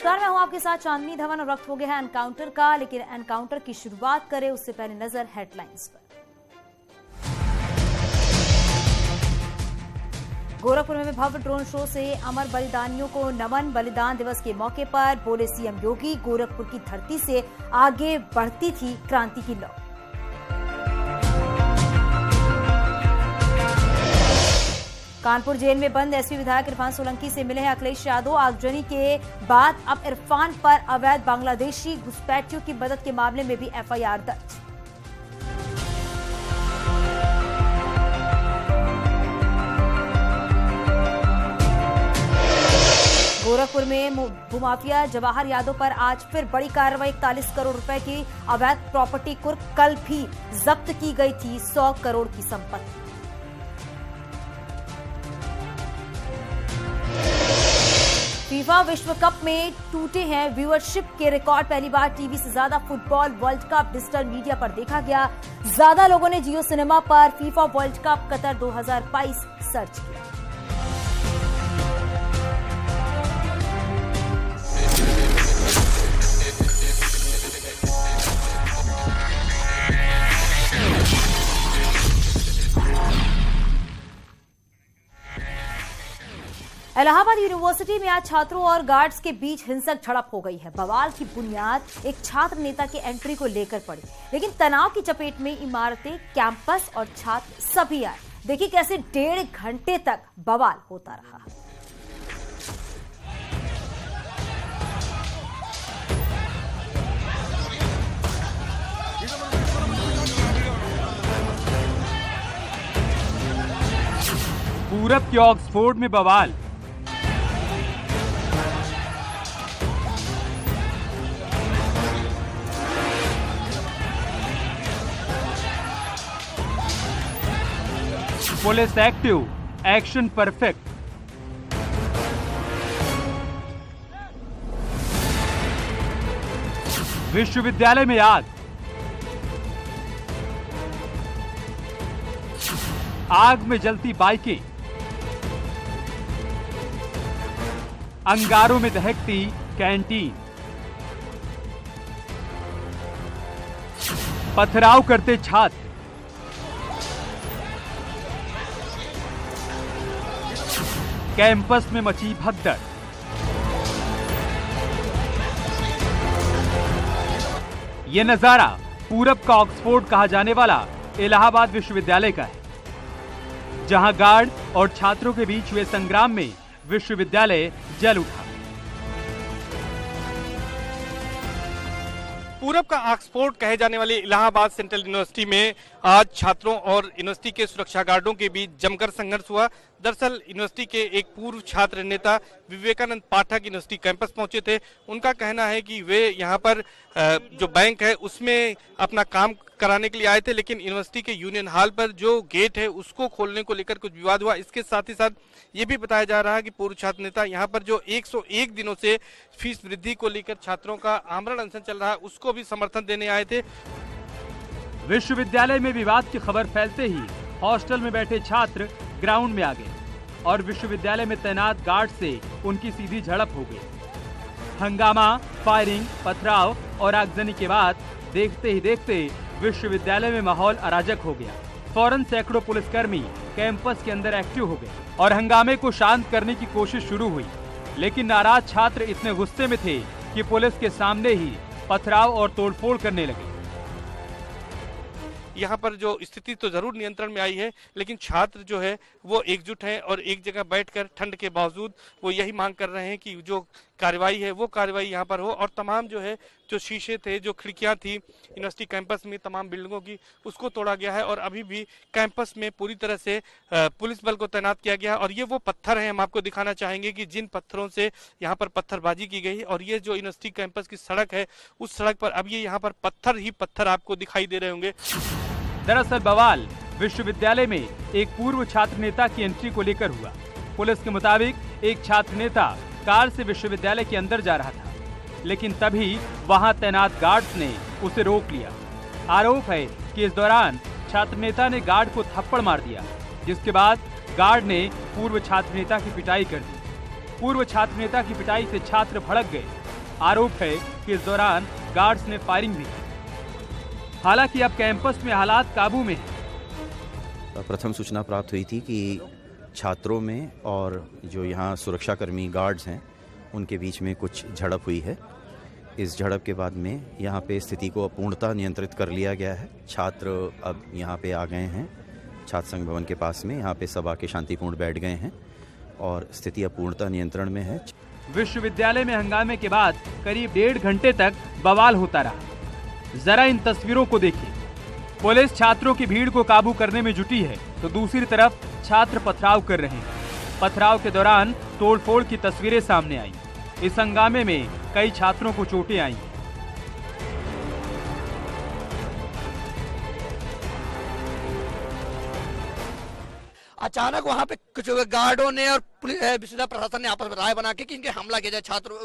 नमस्कार, मैं हूं आपके साथ चांदनी धवन और वक्त हो गया है एनकाउंटर का। लेकिन एनकाउंटर की शुरुआत करें उससे पहले नजर हेडलाइंस पर। गोरखपुर में भव्य ड्रोन शो से अमर बलिदानियों को नमन। बलिदान दिवस के मौके पर बोले सीएम योगी, गोरखपुर की धरती से आगे बढ़ती थी क्रांति की लौ। कानपुर जेल में बंद एसपी विधायक इरफान सोलंकी से मिले हैं अखिलेश यादव। आगजनी के बाद अब इरफान पर अवैध बांग्लादेशी घुसपैठियों की मदद के मामले में भी एफआईआर दर्ज। गोरखपुर में भूमाफिया जवाहर यादव पर आज फिर बड़ी कार्रवाई। 41 करोड़ रुपए की अवैध प्रॉपर्टी कुर्क। कल भी जब्त की गई थी 100 करोड़ की संपत्ति। फीफा विश्व कप में टूटे हैं व्यूअरशिप के रिकॉर्ड। पहली बार टीवी से ज्यादा football world cup digital media पर देखा गया। ज्यादा लोगों ने जियो सिनेमा पर FIFA world cup Qatar 2022 search किया। इलाहाबाद यूनिवर्सिटी में आज छात्रों और गार्ड्स के बीच हिंसक झड़प हो गई है। बवाल की बुनियाद एक छात्र नेता की एंट्री को लेकर पड़ी, लेकिन तनाव की चपेट में इमारतें, कैंपस और छात्र सभी आए। देखिए कैसे 1.5 घंटे तक बवाल होता रहा। पूरब के ऑक्सफोर्ड में बवाल। Police active, action perfect. विश्वविद्यालय में आग। आग में जलती बाइकें। अंगारों में दहकती कैंटीन। पथराव करते छात्र। कैंपस में मची भगदड़। यह नजारा पूरब का ऑक्सफोर्ड कहा जाने वाला इलाहाबाद विश्वविद्यालय का है, जहां गार्ड और छात्रों के बीच हुए संग्राम में विश्वविद्यालय जल उठा। पूरब का ऑक्सफोर्ड कहे जाने वाली इलाहाबाद सेंट्रल यूनिवर्सिटी में आज छात्रों और यूनिवर्सिटी के सुरक्षा गार्डों के बीच जमकर संघर्ष हुआ। दरअसल यूनिवर्सिटी के एक पूर्व छात्र नेता विवेकानंद पाठक यूनिवर्सिटी कैंपस पहुंचे थे। उनका कहना है कि वे यहां पर जो बैंक है उसमें अपना काम कराने के लिए आए थे, लेकिन यूनिवर्सिटी के यूनियन हॉल पर जो गेट है उसको खोलने को लेकर कुछ विवाद हुआ। इसके साथ ही साथ ये भी बताया जा रहा है कि पूर्व छात्र नेता यहाँ पर जो 101 दिनों से फीस वृद्धि को लेकर छात्रों का आमरण अनशन चल रहा है उसको भी समर्थन देने आए थे। विश्वविद्यालय में विवाद की खबर फैलते ही हॉस्टल में बैठे छात्र ग्राउंड में आ गए और विश्वविद्यालय में तैनात गार्ड से उनकी सीधी झड़प हो गई। हंगामा, फायरिंग, पथराव और आगजनी के बाद देखते ही देखते विश्वविद्यालय में माहौल अराजक हो गया। फौरन सैकड़ों पुलिसकर्मी कैंपस के अंदर एक्टिव हो गए और हंगामे को शांत करने की कोशिश शुरू हुई, लेकिन नाराज छात्र इतने गुस्से में थे कि पुलिस के सामने ही पथराव और तोड़फोड़ करने लगे। यहाँ पर जो स्थिति तो जरूर नियंत्रण में आई है, लेकिन छात्र जो है वो एकजुट हैं और एक जगह बैठकर ठंड के बावजूद वो यही मांग कर रहे हैं कि जो कार्रवाई है वो कार्रवाई यहाँ पर हो और तमाम जो है जो शीशे थे, जो खिड़कियाँ थी यूनिवर्सिटी कैंपस में तमाम बिल्डिंगों की, उसको तोड़ा गया है और अभी भी कैंपस में पूरी तरह से पुलिस बल को तैनात किया गया है। और ये वो पत्थर हैं, हम आपको दिखाना चाहेंगे कि जिन पत्थरों से यहाँ पर पत्थरबाजी की गई। और ये जो यूनिवर्सिटी कैंपस की सड़क है उस सड़क पर अब ये यहाँ पर पत्थर ही पत्थर आपको दिखाई दे रहे होंगे। दरअसल बवाल विश्वविद्यालय में एक पूर्व छात्र नेता की एंट्री को लेकर हुआ। पुलिस के मुताबिक एक छात्र नेता कार से विश्वविद्यालय के अंदर जा रहा था, लेकिन तभी वहां तैनात गार्ड्स ने उसे रोक लिया। आरोप है कि इस दौरान छात्र नेता ने गार्ड को थप्पड़ मार दिया, जिसके बाद गार्ड ने पूर्व छात्र नेता की पिटाई कर दी। पूर्व छात्र नेता की पिटाई से छात्र भड़क गए आरोप है कि इस दौरान गार्ड्स ने फायरिंग भी की। हालांकि अब कैंपस में हालात काबू में है। प्रथम सूचना प्राप्त हुई थी कि छात्रों में और जो यहाँ सुरक्षाकर्मी गार्ड्स हैं उनके बीच में कुछ झड़प हुई है। इस झड़प के बाद में यहाँ पे स्थिति को पूर्णतः नियंत्रित कर लिया गया है। छात्र अब यहाँ पे आ गए हैं, छात्र संघ भवन के पास में यहाँ पे सब आके शांतिपूर्ण बैठ गए हैं और स्थिति अब पूर्णतः नियंत्रण में है। विश्वविद्यालय में हंगामे के बाद करीब 1.5 घंटे तक बवाल होता रहा। जरा इन तस्वीरों को देखिए। पुलिस छात्रों की भीड़ को काबू करने में जुटी है तो दूसरी तरफ छात्र पथराव कर रहे हैं। पथराव के दौरान तोड़फोड़ की तस्वीरें सामने आई। इस हंगामे में कई छात्रों को चोटें आई। अचानक वहां पे कुछ गार्डों ने और विश्वविद्यालय प्रशासन ने आपस में राय बना के कि इनके हमला किया जाए छात्रों,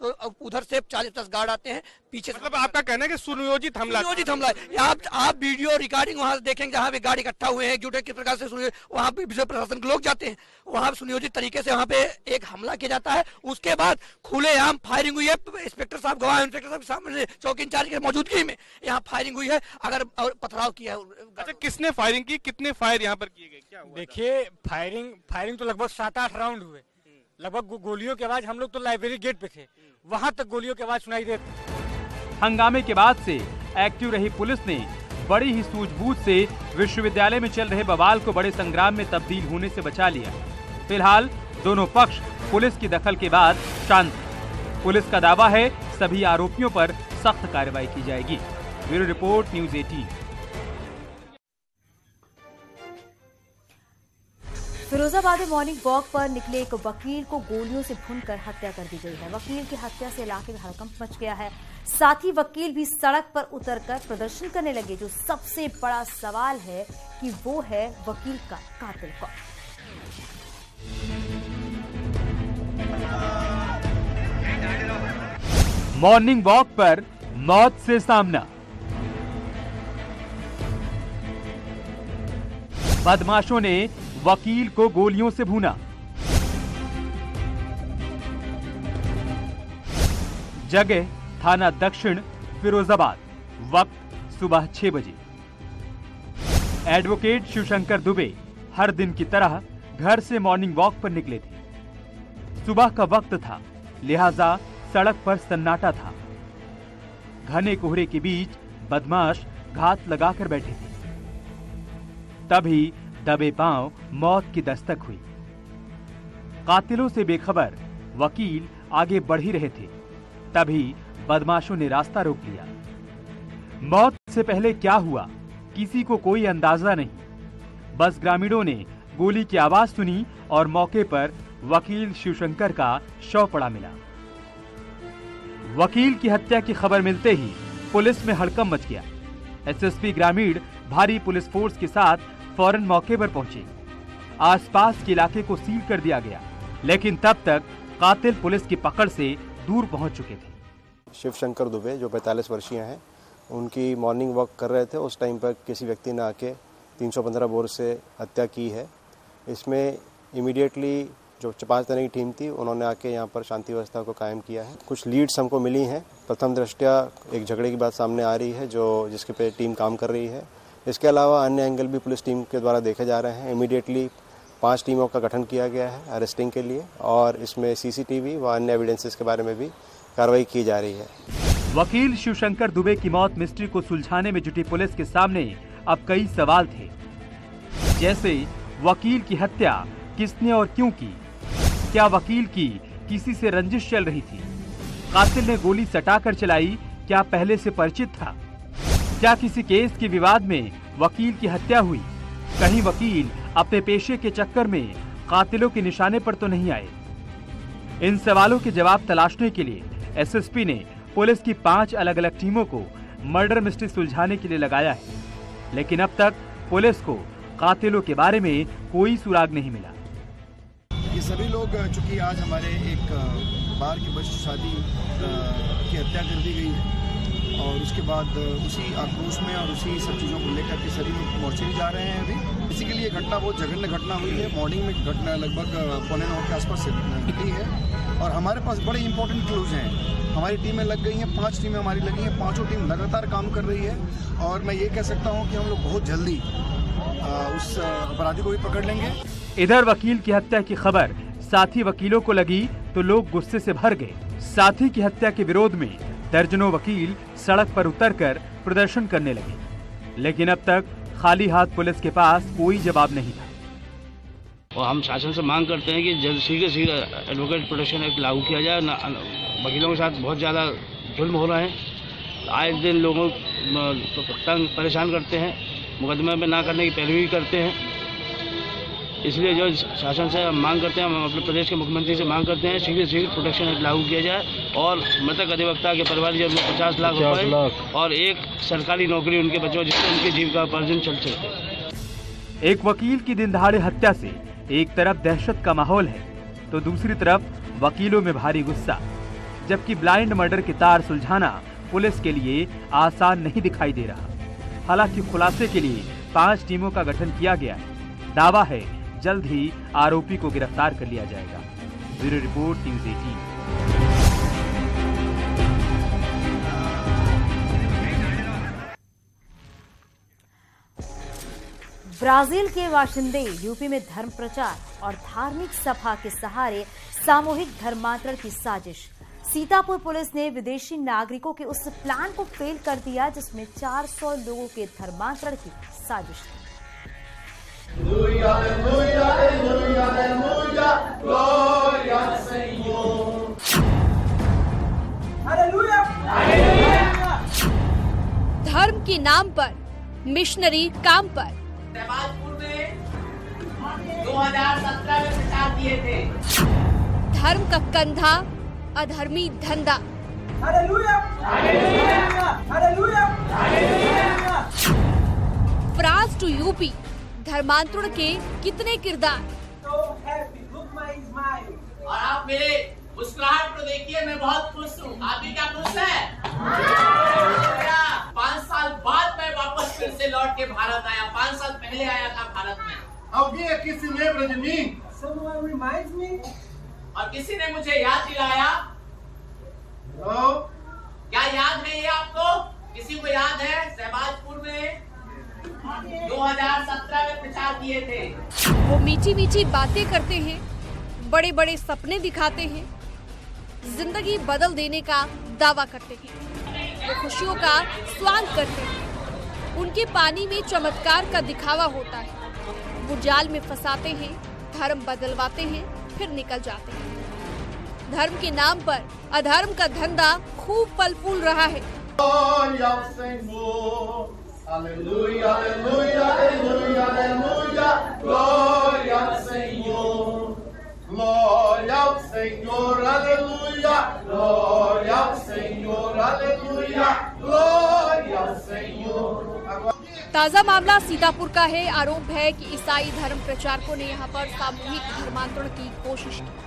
तो उधर से 40-50 गार्ड आते हैं पीछे। मतलब आपका कहना है कि सुनियोजित हमला है। आप वीडियो रिकॉर्डिंग वहां देखेंगे जहां पे गार्ड इकट्ठा हुए हैं, जुटे किस प्रकार से वहां पे विश्व प्रशासन के लोग जाते हैं, वहां सुनियोजित तरीके से वहां पे एक हमला किया जाता है। उसके बाद खुलेआम फायरिंग हुई है। इंस्पेक्टर साहब गवाह, इंस्पेक्टर साहब सामने चौकी इंचार्ज की मौजूदगी में यहाँ फायरिंग हुई है। अगर पथराव किया है। अच्छा, किसने फायरिंग की, कितने फायर यहाँ पर किए गए, क्या हुआ? देखिए, फायरिंग तो लगभग 7-8 राउंड हुए। लगभग गोलियों की आवाज, हम लोग तो लाइब्रेरी गेट पे थे, वहां तक गोलियों की आवाज सुनाई देती। हंगामे के बाद से एक्टिव रही पुलिस ने बड़ी ही सूझबूझ से विश्वविद्यालय में चल रहे बवाल को बड़े संग्राम में तब्दील होने से बचा लिया। फिलहाल दोनों पक्ष पुलिस की दखल के बाद शांत। पुलिस का दावा है सभी आरोपियों पर सख्त कार्रवाई की जाएगी। Bureau report, news 18। फिरोजाबाद में मॉर्निंग वॉक पर निकले एक वकील को गोलियों से भूनकर हत्या कर दी गई है। वकील की हत्या से इलाके में हड़कंप मच गया है। साथ ही वकील भी सड़क पर उतरकर प्रदर्शन करने लगे। जो सबसे बड़ा सवाल है कि वो है वकील का कातिल कौन। मॉर्निंग वॉक पर मौत से सामना। बदमाशों ने वकील को गोलियों से भूना। जगह थाना दक्षिण फिरोजाबाद। वक्त सुबह 6 बजे। एडवोकेट शिवशंकर दुबे हर दिन की तरह घर से मॉर्निंग वॉक पर निकले थे। सुबह का वक्त था, लिहाजा सड़क पर सन्नाटा था। घने कोहरे के बीच बदमाश घात लगाकर बैठे थे। तभी दबे पांव मौत की दस्तक हुई। कातिलों से बेखबर वकील आगे बढ़ ही रहे थे, तभी बदमाशों ने रास्ता रोक लिया। मौत से पहले क्या हुआ किसी को कोई अंदाजा नहीं। बस ग्रामीणों ने गोली की आवाज सुनी और मौके पर वकील शिवशंकर का शव पड़ा मिला। वकील की हत्या की खबर मिलते ही पुलिस में हड़कंप मच गया। एसएसपी ग्रामीण भारी पुलिस फोर्स के साथ फौरन मौके पर पहुंचे। आसपास के इलाके को सील कर दिया गया, लेकिन तब तक कातिल पुलिस की पकड़ से दूर पहुंच चुके थे। शिवशंकर दुबे जो 45 वर्षीय हैं, उनकी मॉर्निंग वॉक कर रहे थे। उस टाइम पर किसी व्यक्ति ने आके 315 बोर से हत्या की है। इसमें इमीडिएटली जो 5 जने की टीम थी, उन्होंने आके यहाँ पर शांति व्यवस्था को कायम किया है। कुछ लीड्स हमको मिली हैं। प्रथम दृष्टया एक झगड़े की बात सामने आ रही है जिसके पे टीम काम कर रही है। इसके अलावा अन्य एंगल भी पुलिस टीम के द्वारा देखे जा रहे हैं। इमीडिएटली 5 टीमों का गठन किया गया है अरेस्टिंग के लिए, और इसमें सीसीटीवी व अन्य एविडेंसेस के बारे में भी कार्रवाई की जा रही है। वकील शिवशंकर दुबे की मौत मिस्ट्री को सुलझाने में जुटी पुलिस के सामने अब कई सवाल थे, जैसे वकील की हत्या किसने और क्यों की? क्या वकील की किसी से रंजिश चल रही थी? कातिल ने गोली सटाकर चलाई, क्या पहले से परिचित था? क्या किसी केस के विवाद में वकील की हत्या हुई? कहीं वकील अपने पेशे के चक्कर में कातिलों के निशाने पर तो नहीं आए? इन सवालों के जवाब तलाशने के लिए एसएसपी ने पुलिस की 5 अलग अलग टीमों को मर्डर मिस्ट्री सुलझाने के लिए लगाया है, लेकिन अब तक पुलिस को कातिलों के बारे में कोई सुराग नहीं मिला। ये सभी लोग, चूंकि आज हमारे एक बार की बच्ची शादी की हत्या कर दी गई है, और उसके बाद उसी आक्रोश में और उसी सब चीज़ों को लेकर के सभी लोग मोर्चे जा रहे हैं अभी। बेसिकली ये घटना बहुत जघन्य घटना हुई है। मॉर्निंग में घटना लगभग 9:15 के आसपास से घटी है और हमारे पास बड़े इंपॉर्टेंट क्लूज हैं। हमारी टीमें लग गई हैं, 5 टीमें हमारी लगी हैं, 5 टीम लगातार काम कर रही है और मैं ये कह सकता हूँ कि हम लोग बहुत जल्दी उस अपराधी को भी पकड़ लेंगे। इधर वकील की हत्या की खबर साथी वकीलों को लगी तो लोग गुस्से से भर गए। साथी की हत्या के विरोध में दर्जनों वकील सड़क पर उतरकर प्रदर्शन करने लगे, लेकिन अब तक खाली हाथ पुलिस के पास कोई जवाब नहीं था। और हम शासन से मांग करते हैं कि जल्द शीघ्र एडवोकेट प्रोटेक्शन एक्ट लागू किया जाए। वकीलों के साथ बहुत ज़्यादा जुल्म हो रहे हैं। आए दिन लोगों तंग परेशान करते हैं, मुकदमे में ना करने की पैरवी करते हैं। इसलिए जो शासन से हम मांग करते हैं, हम अपने प्रदेश के मुख्यमंत्री से मांग करते हैं शीघ्र प्रोटेक्शन एक्ट लागू किया जाए और मृतक अधिवक्ता के परिवारजन को 50 लाख रुपए और एक सरकारी नौकरी उनके बच्चों, जिससे उनकी जीविका उपार्जन चल सके। एक वकील की दिन दहाड़े हत्या से एक तरफ दहशत का माहौल है तो दूसरी तरफ वकीलों में भारी गुस्सा, जबकि ब्लाइंड मर्डर के तार सुलझाना पुलिस के लिए आसान नहीं दिखाई दे रहा। हालांकि खुलासे के लिए 5 टीमों का गठन किया गया है। दावा है जल्द ही आरोपी को गिरफ्तार कर लिया जाएगा। Bureau report, news 18। ब्राजील के बाशिंदे यूपी में धर्म प्रचार और धार्मिक सभा के सहारे सामूहिक धर्मांतरण की साजिश। सीतापुर पुलिस ने विदेशी नागरिकों के उस प्लान को फेल कर दिया जिसमें 400 लोगों के धर्मांतरण की साजिश थी। धर्म के नाम पर मिशनरी काम पर सहबाजपुर में 2017 में प्रचार किए थे। धर्म का कंधा अधर्मी धंधा। फ्रांस टू यूपी धर्मांतरण के कितने किरदार। और आप मेरे मुस्कुराहट को देखिए, मैं बहुत खुश हूँ। आप भी क्या खुश है? 5 साल बाद मैं वापस फिर से लौट के भारत आया। 5 साल पहले आया था भारत में। और किसी ने मुझे याद दिलाया। क्या याद है ये आपको? किसी को याद है? सहबाजपुर में 2017 में प्रचार किए थे। वो मीठी मीठी बातें करते हैं, बड़े बड़े सपने दिखाते हैं, जिंदगी बदल देने का दावा करते हैं। वो खुशियों का स्वांग करते हैं। उनके पानी में चमत्कार का दिखावा होता है। वो जाल में फंसाते हैं, धर्म बदलवाते हैं, फिर निकल जाते हैं। धर्म के नाम पर अधर्म का धंधा खूब फल फूल रहा है। ताजा मामला सीतापुर का है। आरोप है कि ईसाई धर्म प्रचारकों ने यहां पर सामूहिक धर्मांतरण की कोशिश की।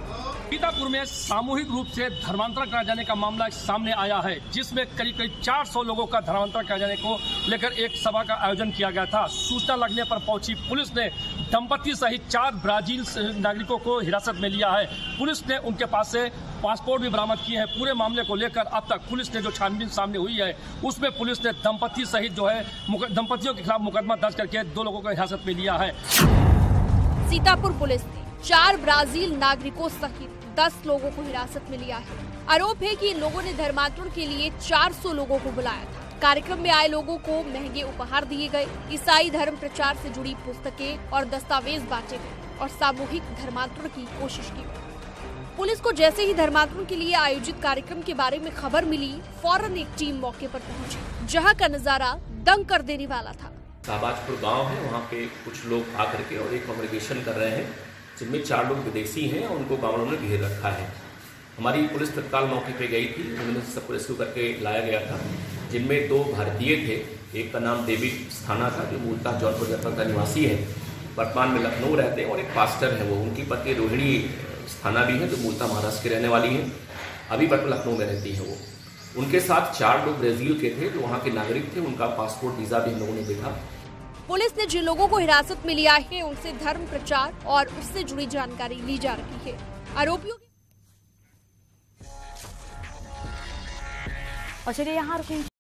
सीतापुर में सामूहिक रूप से धर्मांतरण कराए जाने का मामला सामने आया है, जिसमें करीब 400 लोगों का धर्मांतरण कराए जाने को लेकर एक सभा का आयोजन किया गया था। सूचना लगने पर पहुंची पुलिस ने दंपति सहित 4 ब्राजील नागरिकों को हिरासत में लिया है। पुलिस ने उनके पास से पासपोर्ट भी बरामद किए हैं। पूरे मामले को लेकर अब तक पुलिस ने जो छानबीन सामने हुई है, उसमें पुलिस ने दंपति सहित जो है दंपतियों के खिलाफ मुकदमा दर्ज करके 2 लोगों को हिरासत में लिया है। सीतापुर पुलिस ने 4 ब्राजील नागरिकों सहित 10 लोगों को हिरासत में लिया है। आरोप है कि इन लोगों ने धर्मांतरण के लिए 400 लोगों को बुलाया था। कार्यक्रम में आए लोगों को महंगे उपहार दिए गए, ईसाई धर्म प्रचार से जुड़ी पुस्तकें और दस्तावेज बांटे गए और सामूहिक धर्मांतरण की कोशिश की गई। पुलिस को जैसे ही धर्मांतरण के लिए आयोजित कार्यक्रम के बारे में खबर मिली, फौरन एक टीम मौके पर पहुंची, जहां का नजारा दंग कर देने वाला था। सहबाजपुर गांव है, वहाँ पे कुछ लोग आकर के और एक कॉन्ग्रेगेशन कर रहे हैं, जिनमें 4 लोग विदेशी हैं और उनको गाँव वालों ने घेर रखा है। हमारी पुलिस तत्काल मौके पे गई थी, उन्होंने सबको रेस्क्यू करके लाया गया था, जिनमें 2 भारतीय थे। एक का नाम डेविड स्थाना था, जो मूलतः जौनपुर जनपद का निवासी है, वर्तमान में लखनऊ रहते हैं, और एक पास्टर है वो। उनकी पत्नी रोहिणी स्थाना भी है, जो मूलतः महाराष्ट्र के रहने वाली है, अभी वर्तमान लखनऊ में रहती है वो। उनके साथ 4 लोग ब्राजील के थे, जो वहाँ के नागरिक थे। उनका पासपोर्ट वीज़ा भी हम लोगों ने देखा। पुलिस ने जिन लोगों को हिरासत में लिया है उनसे धर्म प्रचार और उससे जुड़ी जानकारी ली जा रही है। आरोपियों और चलिए यहाँ रुकें।